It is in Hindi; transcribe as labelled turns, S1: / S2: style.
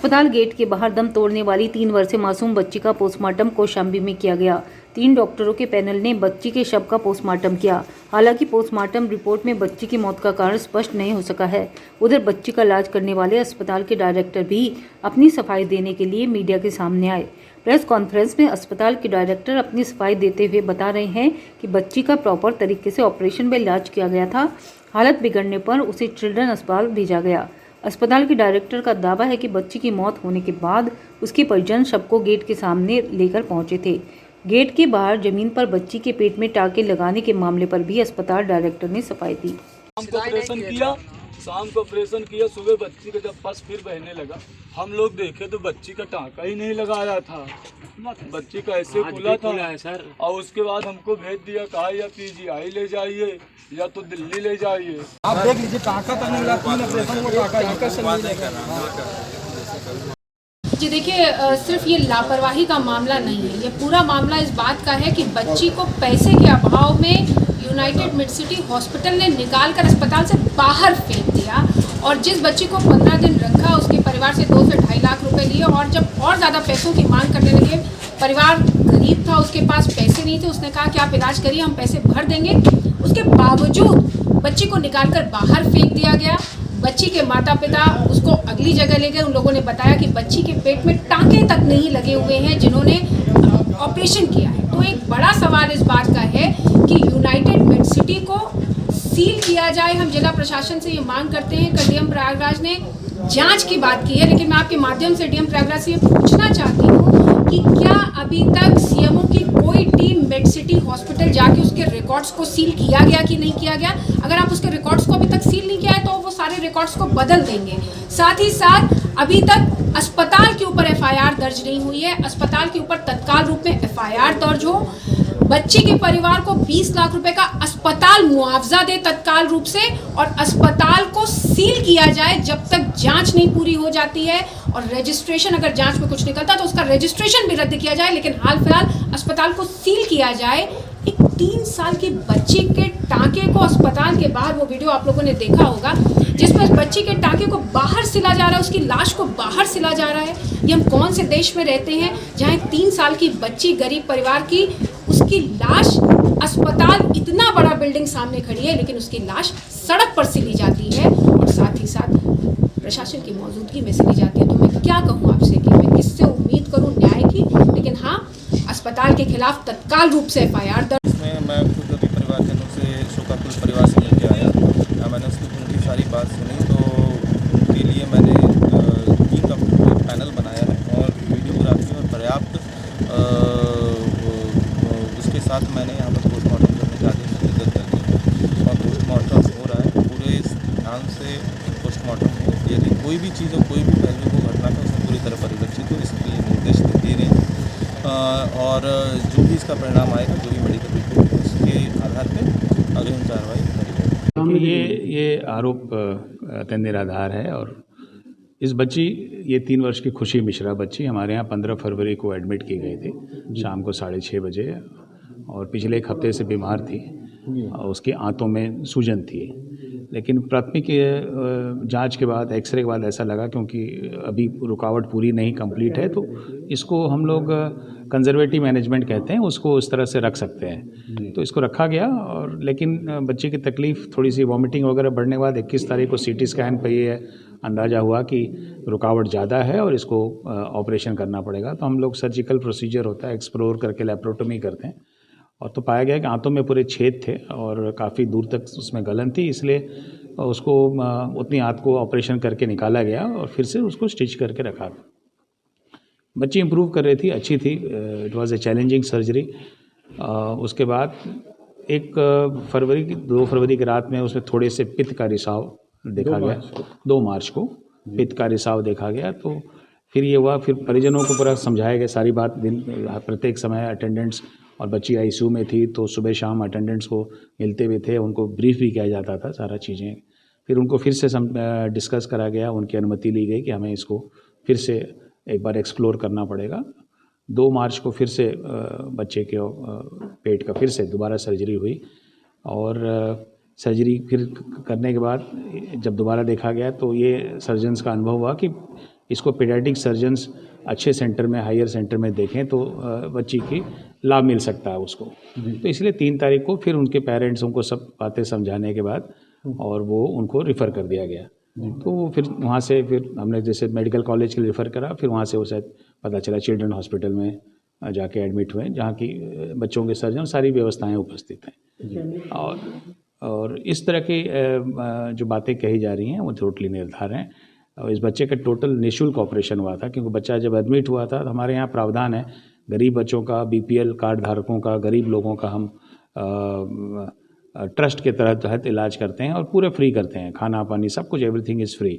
S1: अस्पताल गेट के बाहर दम तोड़ने वाली 3 वर्षीय मासूम बच्ची का पोस्टमार्टम कौशाम्बी में किया गया। 3 डॉक्टरों के पैनल ने बच्ची के शव का पोस्टमार्टम किया। हालांकि पोस्टमार्टम रिपोर्ट में बच्ची की मौत का कारण स्पष्ट नहीं हो सका है। उधर बच्ची का इलाज करने वाले अस्पताल के डायरेक्टर भी अपनी सफाई देने के लिए मीडिया के सामने आए। प्रेस कॉन्फ्रेंस में अस्पताल के डायरेक्टर अपनी सफाई देते हुए बता रहे हैं कि बच्ची का प्रॉपर तरीके से ऑपरेशन में इलाज किया गया था। हालत बिगड़ने पर उसे चिल्ड्रन अस्पताल भेजा गया। अस्पताल के डायरेक्टर का दावा है कि बच्ची की मौत होने के बाद उसके परिजन शव को गेट के सामने लेकर पहुंचे थे। गेट के बाहर जमीन पर बच्ची के पेट में टाँके लगाने के मामले पर भी अस्पताल डायरेक्टर ने सफाई दी।
S2: शाम को ऑपरेशन किया, सुबह बच्ची का जब पस फिर बहने लगा, हम लोग देखे तो बच्ची का टाँका ही नहीं लगाया था। बच्ची का ऐसे खुला था सर। और उसके बाद हमको भेज दिया, कहा या पीजीआई ले जाइए या तो दिल्ली ले जाइए।
S3: आप देख लीजिए, टाँका तक नहीं लगा, 3 ऑपरेशन को टाँका
S4: जी देखिए, सिर्फ ये लापरवाही का मामला नहीं है, ये पूरा मामला इस बात का है कि बच्ची को पैसे के अभाव में यूनाइटेड मिड सिटी हॉस्पिटल ने निकाल कर अस्पताल से बाहर फेंक दिया। और जिस बच्ची को 15 दिन रखा, उसके परिवार से 2 से 2.5 लाख रुपए लिए। और जब और ज़्यादा पैसों की मांग करने लगे, परिवार गरीब था, उसके पास पैसे नहीं थे, उसने कहा कि आप इलाज करिए, हम पैसे भर देंगे। उसके बावजूद बच्ची को निकाल कर बाहर फेंक दिया गया। बच्ची के माता पिता उसको अगली जगह ले गए। उन लोगों ने बताया कि बच्ची के पेट में टाँके तक नहीं लगे हुए हैं जिन्होंने ऑपरेशन किया है। तो एक बड़ा सवाल इस बात का है कि यूनाइटेड मिड सिटी को सील किया जाए। हम जिला प्रशासन से ये मांग करते हैं कि डीएम प्रयागराज ने जांच की बात की है, लेकिन मैं आपके माध्यम से डीएम प्रयागराज से ये पूछना चाहती हूँ कि क्या अभी तक सीएमओ की कोई टीम मिड सिटी हॉस्पिटल जाके उसके रिकॉर्ड्स को सील किया गया कि नहीं किया गया? अगर आप उसके रिकॉर्ड्स को अभी तक सील नहीं किया है तो वो सारे रिकॉर्ड्स को बदल देंगे। साथ ही साथ अभी तक अस्पताल के ऊपर एफआईआर दर्ज नहीं हुई है। अस्पताल के ऊपर तत्काल रूप में एफआईआर दर्ज हो, बच्ची के परिवार को 20 लाख रुपए का अस्पताल मुआवजा दे तत्काल रूप से, और अस्पताल को सील किया जाए जब तक जांच नहीं पूरी हो जाती है। और रजिस्ट्रेशन, अगर जांच में कुछ निकलता तो उसका रजिस्ट्रेशन भी रद्द किया जाए, लेकिन हाल फिलहाल अस्पताल को सील किया जाए। एक 3 साल की बच्ची के टाँके को अस्पताल के बाहर, वो वीडियो आप लोगों ने देखा होगा जिसमें बच्ची के टाँके को बाहर सिला जा रहा है, उसकी लाश को बाहर सिला जा रहा है। ये हम कौन से देश में रहते हैं जहाँ 3 साल की बच्ची, गरीब परिवार की, उसकी लाश, अस्पताल इतना बड़ा बिल्डिंग सामने खड़ी है, लेकिन उसकी लाश सड़क पर सिली जाती है और साथ ही साथ प्रशासन की मौजूदगी में सिली जाती है। तो मैं क्या कहूँ आपसे कि मैं किससे उम्मीद करूँ न्याय की, लेकिन हाँ, अस्पताल के खिलाफ तत्काल रूप से एफआईआर दर्ज।
S5: इसमें मैं खुद अभी परिवारजनों से, शोकाकुल परिवार से मिलकर आया। मैंने उनकी सारी बात सुनी, तो उनके लिए मैंने 3 डॉक्टर का पैनल बनाया है और वीडियोग्राफी और पर्याप्त उसके साथ मैंने यहाँ पर पोस्टमार्टम करने के आदेश निर्गत कर दिए और पोस्टमार्टम हो रहा है। पूरे ध्यान से पोस्टमार्टम हो, यदि कोई भी चीज़ हो, कोई भी पहलू को घटना का, उसमें पूरी तरह परिलक्षित हो, इसके लिए निर्देश दिए गए हैं। और जो भी इसका परिणाम आएगा, जो भी मेडिकल रिपोर्ट, उसके आधार पर अग्रिम कार्रवाई करेंगे।
S6: ये आरोप अत्यंत निराधार है। और इस बच्ची, ये 3 वर्ष की खुशी मिश्रा बच्ची हमारे यहाँ 15 फरवरी को एडमिट की गई थी शाम को 6:30 बजे, और पिछले 1 हफ्ते से बीमार थी और उसकी आंतों में सूजन थी। लेकिन प्राथमिक जांच के बाद, एक्सरे के बाद ऐसा लगा, क्योंकि अभी रुकावट पूरी नहीं कंप्लीट है, तो इसको हम लोग कंजर्वेटिव मैनेजमेंट कहते हैं, उसको उस तरह से रख सकते हैं, तो इसको रखा गया। और लेकिन बच्चे की तकलीफ़, थोड़ी सी वॉमिटिंग वगैरह बढ़ने के बाद 21 तारीख को सीटी स्कैन पर ये अंदाज़ा हुआ कि रुकावट ज़्यादा है और इसको ऑपरेशन करना पड़ेगा। तो हम लोग सर्जिकल प्रोसीजर होता है, एक्सप्लोर करके लेप्रोटोमी करते हैं, और तो पाया गया कि आंतों में पूरे छेद थे और काफ़ी दूर तक उसमें गलन थी, इसलिए उसको उतनी आंत को ऑपरेशन करके निकाला गया और फिर से उसको स्टिच करके रखा। बच्ची इम्प्रूव कर रही थी, अच्छी थी। It was a challenging surgery. उसके बाद 2 फरवरी की रात में उसमें थोड़े से पित्त का रिसाव देखा गया। 2 मार्च को पित्त का रिसाव देखा गया। तो फिर ये हुआ, फिर परिजनों को पूरा समझाया गया सारी बात। प्रत्येक समय अटेंडेंट्स, और बच्ची आईसीयू में थी तो सुबह शाम अटेंडेंट्स को मिलते हुए थे, उनको ब्रीफ भी किया जाता था सारा चीज़ें। फिर उनको फिर से डिस्कस करा गया, उनकी अनुमति ली गई कि हमें इसको फिर से एक बार एक्सप्लोर करना पड़ेगा। 2 मार्च को फिर से बच्चे के पेट का फिर से दोबारा सर्जरी हुई, और सर्जरी फिर करने के बाद जब दोबारा देखा गया तो ये सर्जन्स का अनुभव हुआ कि इसको पीडियाट्रिक सर्जन्स अच्छे सेंटर में, हायर सेंटर में देखें तो बच्ची की लाभ मिल सकता है उसको। तो इसलिए 3 तारीख को फिर उनके पेरेंट्स उनको सब बातें समझाने के बाद और वो उनको रिफ़र कर दिया गया। तो फिर वहाँ से फिर हमने जैसे मेडिकल कॉलेज के लिए रिफ़र करा, फिर वहाँ से वो शायद पता चला चिल्ड्रन हॉस्पिटल में जाके एडमिट हुए, जहाँ की बच्चों के सर्जन सारी व्यवस्थाएं उपस्थित हैं। और इस तरह की जो बातें कही जा रही हैं वो टोटली निर्धार हैं। और इस बच्चे का टोटल निःशुल्क ऑपरेशन हुआ था, क्योंकि बच्चा जब एडमिट हुआ था तो हमारे यहाँ प्रावधान है गरीब बच्चों का, BPL कार्ड धारकों का, गरीब लोगों का हम ट्रस्ट के तहत इलाज करते हैं और पूरे फ्री करते हैं, खाना पानी सब कुछ, एवरीथिंग इज़ फ्री।